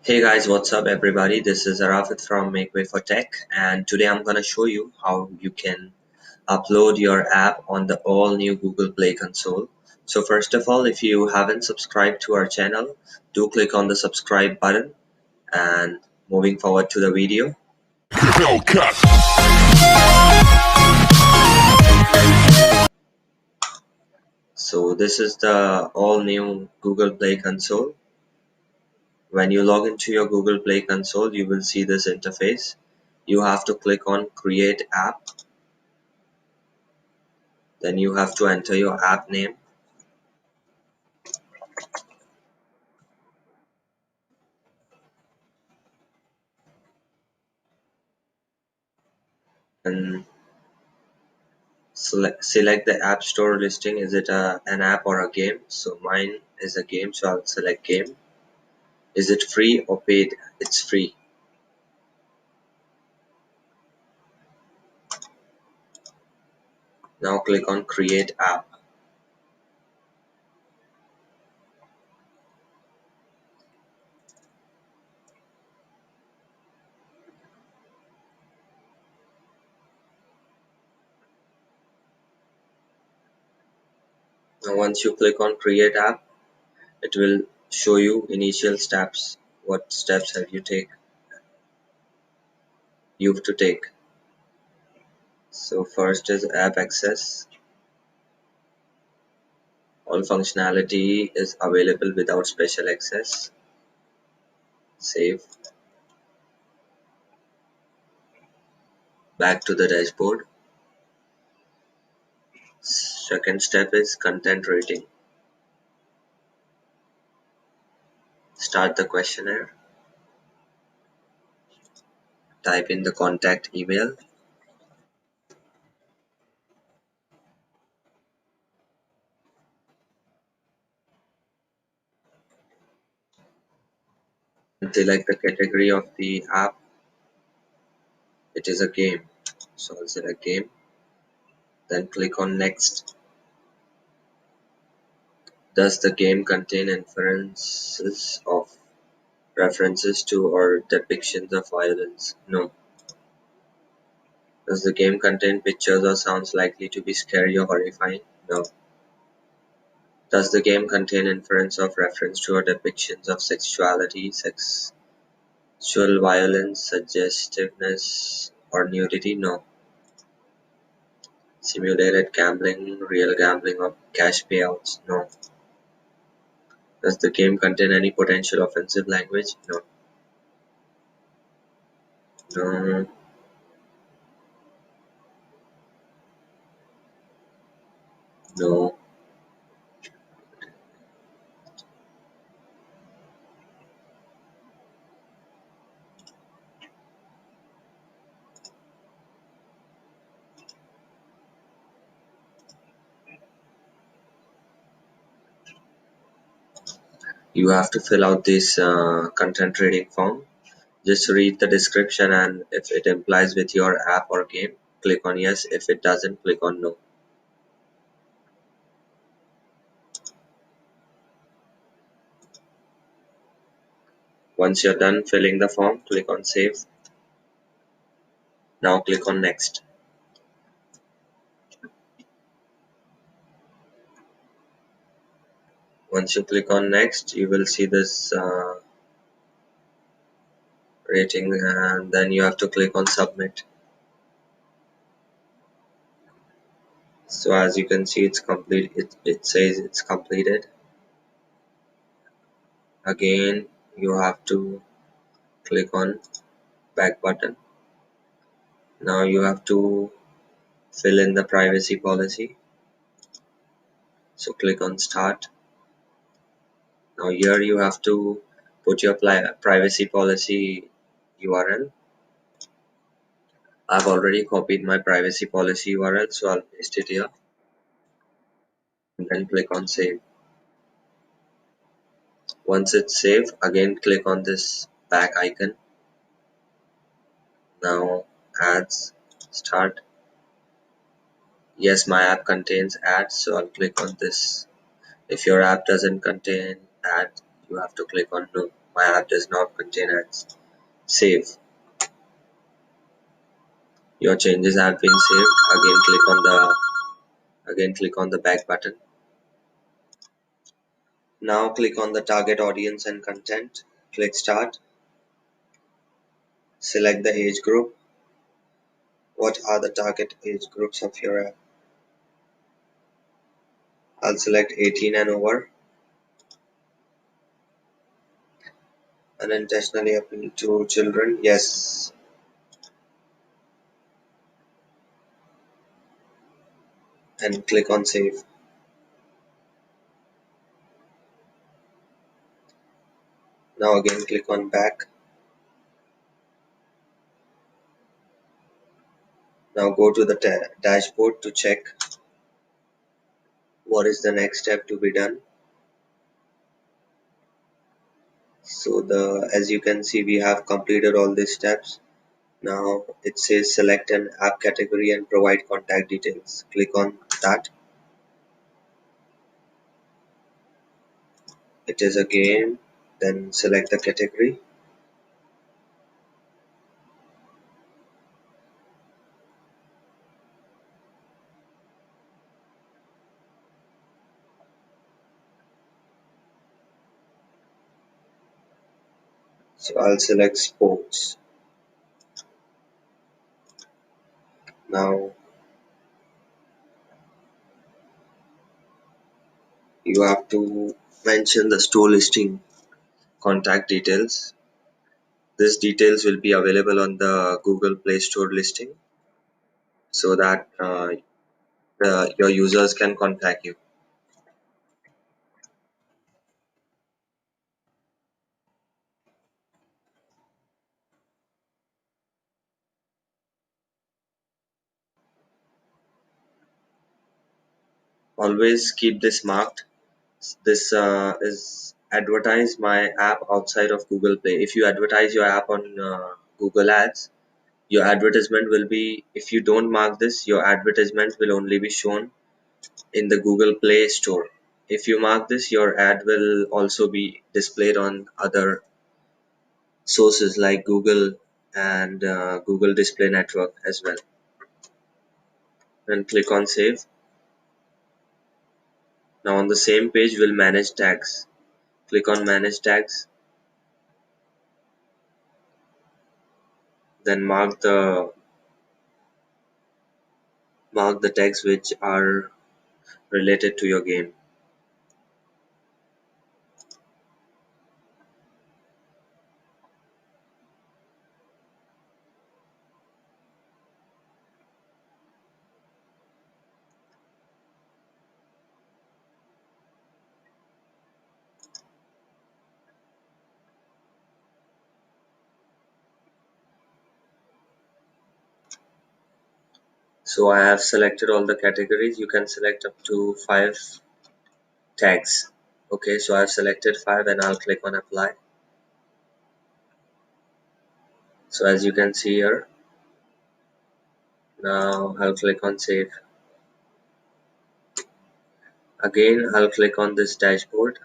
Hey guys, what's up everybody? This is Arafat from Make Way for Tech, and today I'm gonna show you how you can upload your app on the all new Google Play console. So first of all, if you haven't subscribed to our channel, do click on the subscribe button, and moving forward to the video. Hellcat. So this is the all new Google Play console. When you log into your Google Play console, you will see this interface. You have to click on Create App. Then you have to enter your app name. And select the app store listing. Is it an app or a game? So mine is a game, so I'll select game. Is it free or paid? It's free. Now click on Create App. Now once you click on Create App, it will show you initial steps. What steps have you have to take? So first is app access. All functionality is available without special access. Save. Back to the dashboard. Second step is content rating. Start the questionnaire. Type in the contact email. Select the category of the app. It is a game, so I'll select game. Then click on next. Does the game contain references to or depictions of violence? No. Does the game contain pictures or sounds likely to be scary or horrifying? No. Does the game contain inference of reference to or depictions of sexuality, sexual violence, suggestiveness, or nudity? No. Simulated gambling, real gambling, or cash payouts? No. Does the game contain any potential offensive language? No. No. No. You have to fill out this content rating form. Just read the description, and if it implies with your app or game, click on yes. If it doesn't, click on no. Once you're done filling the form, click on save. Now click on next. Once you click on next, you will see this rating, and then you have to click on submit. So as you can see, it's complete. It says it's completed. Again, you have to click on back button. Now you have to fill in the privacy policy. So click on start. Now here you have to put your privacy policy URL. I've already copied my privacy policy URL, so I'll paste it here and then click on save. Once it's saved, again click on this back icon. Now ads, start. Yes, my app contains ads, so I'll click on this. If your app doesn't contain ads, you have to click on no. my app does not contain ads. Save. Your changes have been saved. Again click on the back button. Now click on the target audience and content. Click start. Select the age group. What are the target age groups of your app? I'll select 18 and over. Unintentionally appeal to children. Yes. And click on save. Now again click on back. Now go to the dashboard to check what is the next step to be done. So as you can see, we have completed all these steps. Now it says select an app category and provide contact details. Click on that. It is a game. Then select the category. So I'll select sports. Now you have to mention the store listing contact details. These details will be available on the Google Play Store listing so that your users can contact you. Always keep this marked. This is advertise my app outside of Google Play. If you advertise your app on Google Ads, your advertisement will be, if you don't mark this, your advertisement will only be shown in the Google Play Store. If you mark this, your ad will also be displayed on other sources like Google and Google Display Network as well. And click on save. Now on the same page, we'll manage tags. Click on manage tags. Then mark the tags which are related to your game. So I have selected all the categories. You can select up to 5 tags. Okay, so I've selected 5 and I'll click on apply. So as you can see here, now I'll click on save. Again, I'll click on this dashboard,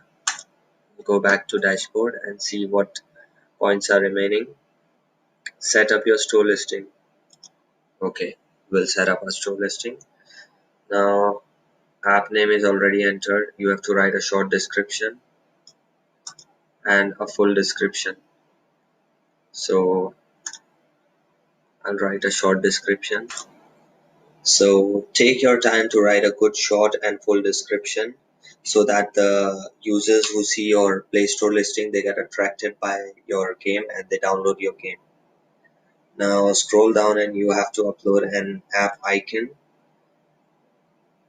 go back to dashboard and see what points are remaining. Set up your store listing. Okay, we'll set up a store listing. Now, app name is already entered. You have to write a short description and a full description. So I'll write a short description. So take your time to write a good short and full description so that the users who see your Play Store listing, they get attracted by your game and they download your game. Now scroll down and you have to upload an app icon.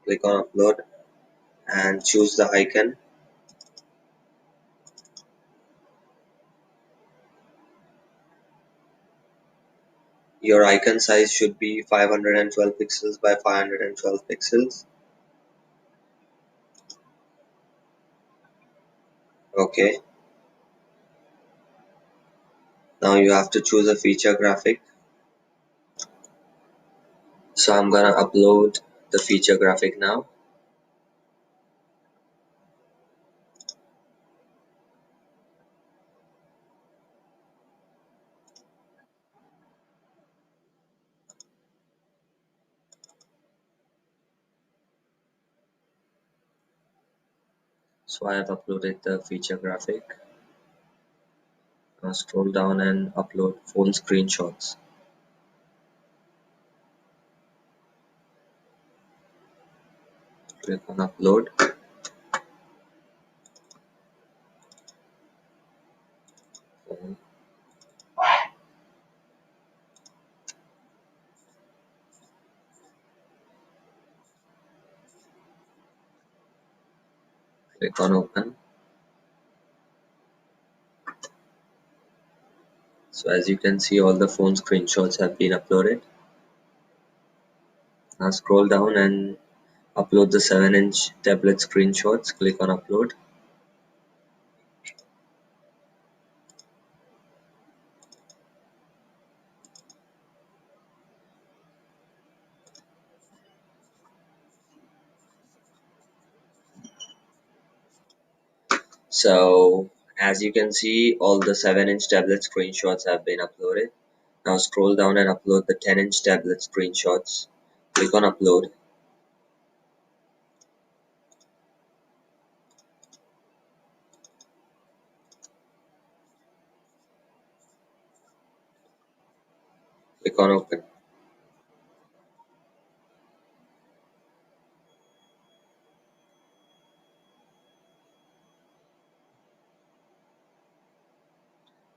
Click on upload and choose the icon. Your icon size should be 512 pixels by 512 pixels. Okay. Now you have to choose a feature graphic. So I'm gonna upload the feature graphic now. So I have uploaded the feature graphic. Now scroll down and upload phone screenshots. Click on upload. And click on open. So as you can see, all the phone screenshots have been uploaded. Now scroll down and upload the 7-inch tablet screenshots. Click on upload. So as you can see, all the 7-inch tablet screenshots have been uploaded. Now scroll down and upload the 10-inch tablet screenshots. Click on upload. Click on open.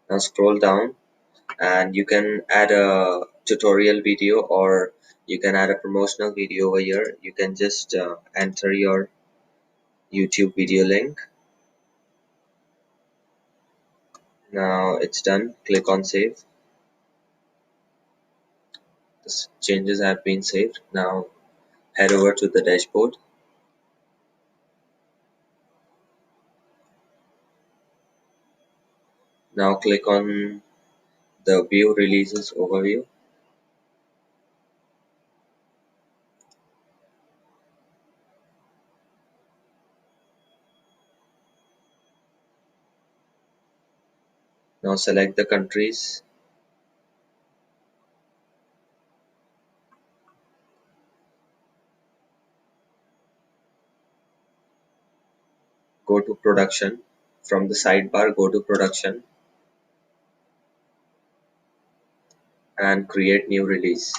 Now scroll down and you can add a tutorial video or you can add a promotional video over here. You can just enter your YouTube video link. Now it's done. Click on save. The changes have been saved. Now head over to the dashboard. Now click on the view releases overview. Now select the countries. Go to production. From the sidebar, go to production and create new release.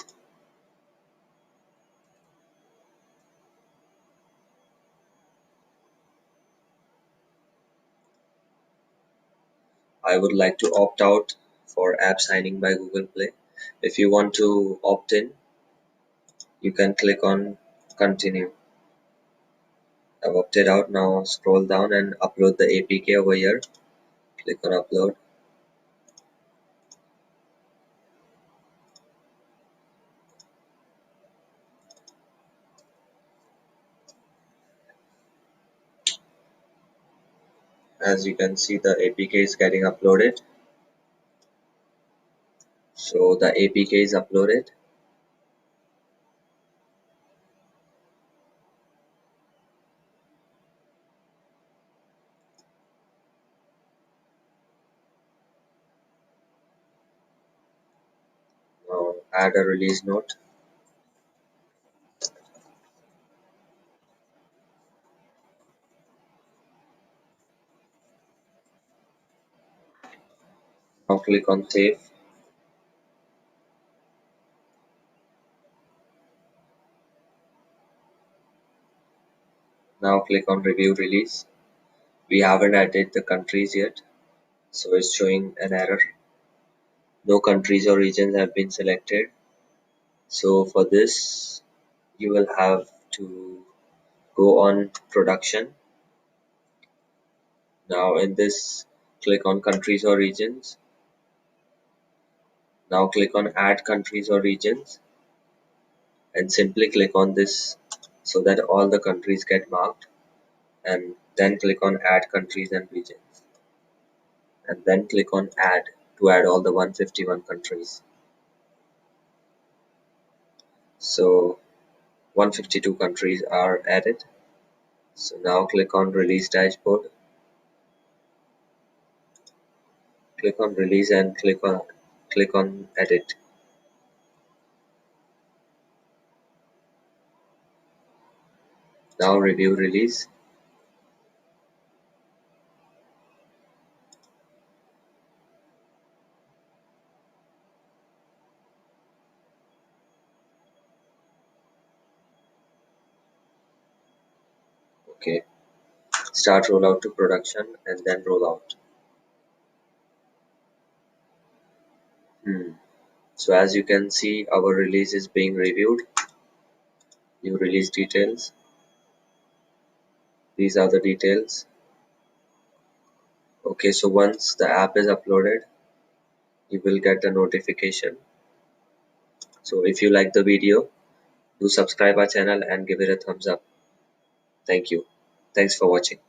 I would like to opt out for app signing by Google Play. If you want to opt in, you can click on continue. I've opted out. Now scroll down and upload the APK over here. Click on upload. As you can see, the APK is getting uploaded. So the APK is uploaded. Now add a release note. Now click on save. Now click on review release. We haven't added the countries yet, so it's showing an error. No countries or regions have been selected. So for this, you will have to go on production. Now in this, click on countries or regions. Now click on add countries or regions and simply click on this so that all the countries get marked, and then click on add countries and regions and then click on add to add all the 151 countries. So 152 countries are added. So now click on release dashboard, click on release and click on edit. Now review release. Okay, start rollout to production and then rollout. So as you can see, our release is being reviewed. New release details. These are the details. Okay, so once the app is uploaded, you will get a notification. So if you like the video, do subscribe our channel and give it a thumbs up. Thank you. Thanks for watching.